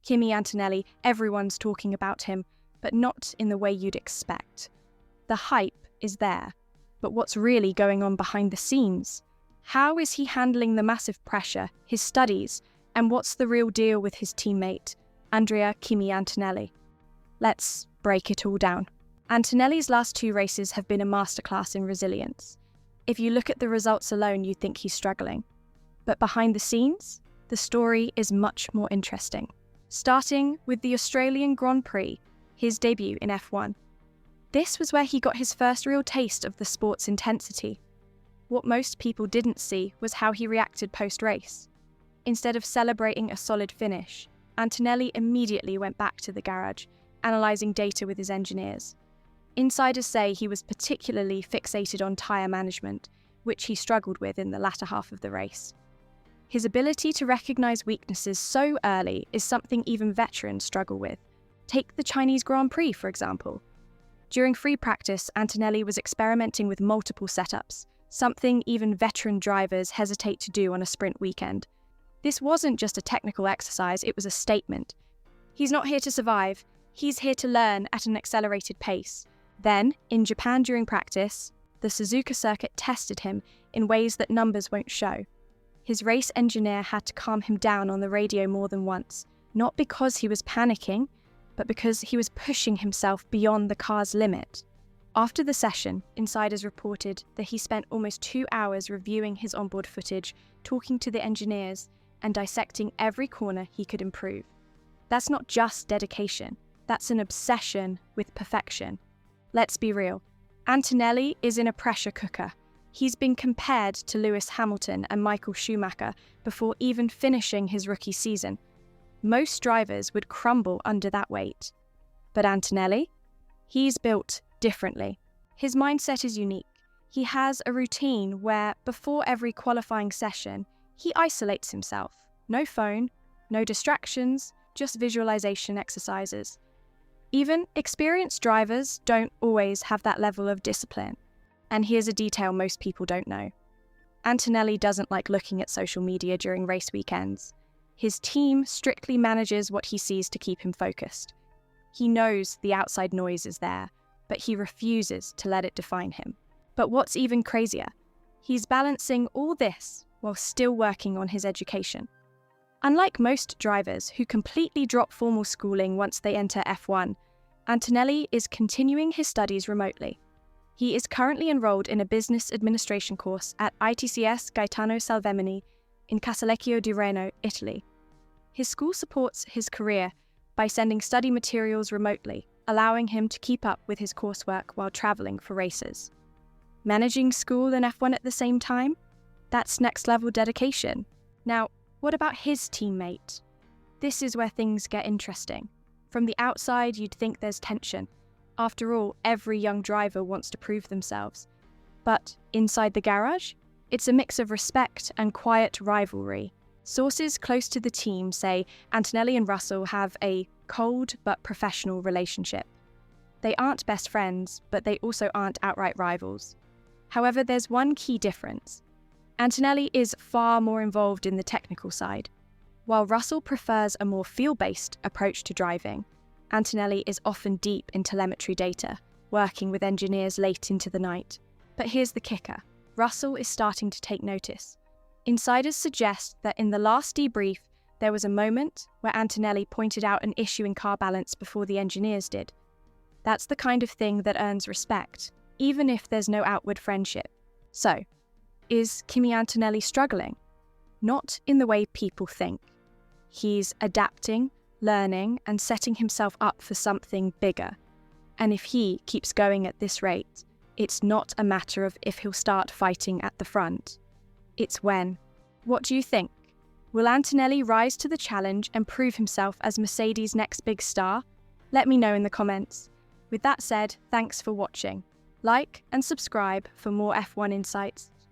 Kimi Antonelli, everyone's talking about him, but not in the way you'd expect. The hype is there, but what's really going on behind the scenes? How is he handling the massive pressure, his studies, and what's the real deal with his teammate, Andrea Kimi Antonelli? Let's break it all down. Antonelli's last 2 races have been a masterclass in resilience. If you look at the results alone, you'd think he's struggling. But behind the scenes, the story is much more interesting. Starting with the Australian Grand Prix, his debut in F1. This was where he got his first real taste of the sport's intensity. What most people didn't see was how he reacted post-race. Instead of celebrating a solid finish, Antonelli immediately went back to the garage, analysing data with his engineers. Insiders say he was particularly fixated on tyre management, which he struggled with in the latter half of the race. His ability to recognise weaknesses so early is something even veterans struggle with. Take the Chinese Grand Prix, for example. During free practice, Antonelli was experimenting with multiple setups, something even veteran drivers hesitate to do on a sprint weekend. This wasn't just a technical exercise, it was a statement. He's not here to survive, he's here to learn at an accelerated pace. Then, in Japan during practice, the Suzuka circuit tested him in ways that numbers won't show. His race engineer had to calm him down on the radio more than once, not because he was panicking, but because he was pushing himself beyond the car's limit. After the session, insiders reported that he spent almost 2 hours reviewing his onboard footage, talking to the engineers, and dissecting every corner he could improve. That's not just dedication, that's an obsession with perfection. Let's be real, Antonelli is in a pressure cooker. He's been compared to Lewis Hamilton and Michael Schumacher before even finishing his rookie season. Most drivers would crumble under that weight. But Antonelli? He's built differently. His mindset is unique. He has a routine where, before every qualifying session, he isolates himself. No phone, no distractions, just visualization exercises. Even experienced drivers don't always have that level of discipline. And here's a detail most people don't know. Antonelli doesn't like looking at social media during race weekends. His team strictly manages what he sees to keep him focused. He knows the outside noise is there, but he refuses to let it define him. But what's even crazier, he's balancing all this while still working on his education. Unlike most drivers who completely drop formal schooling once they enter F1, Antonelli is continuing his studies remotely. He is currently enrolled in a business administration course at ITCS Gaetano Salvemini in Casalecchio di Reno, Italy. His school supports his career by sending study materials remotely, allowing him to keep up with his coursework while traveling for races. Managing school and F1 at the same time? That's next-level dedication. Now, what about his teammate? This is where things get interesting. From the outside, you'd think there's tension. After all, every young driver wants to prove themselves. But inside the garage, it's a mix of respect and quiet rivalry. Sources close to the team say Antonelli and Russell have a cold but professional relationship. They aren't best friends, but they also aren't outright rivals. However, there's one key difference. Antonelli is far more involved in the technical side. While Russell prefers a more feel-based approach to driving, Antonelli is often deep in telemetry data, working with engineers late into the night. But here's the kicker. Russell is starting to take notice. Insiders suggest that in the last debrief, there was a moment where Antonelli pointed out an issue in car balance before the engineers did. That's the kind of thing that earns respect, even if there's no outward friendship. So, is Kimi Antonelli struggling? Not in the way people think. He's adapting, learning, and setting himself up for something bigger. And if he keeps going at this rate, it's not a matter of if he'll start fighting at the front. It's when. What do you think? Will Antonelli rise to the challenge and prove himself as Mercedes' next big star? Let me know in the comments. With that said, thanks for watching. Like and subscribe for more F1 insights.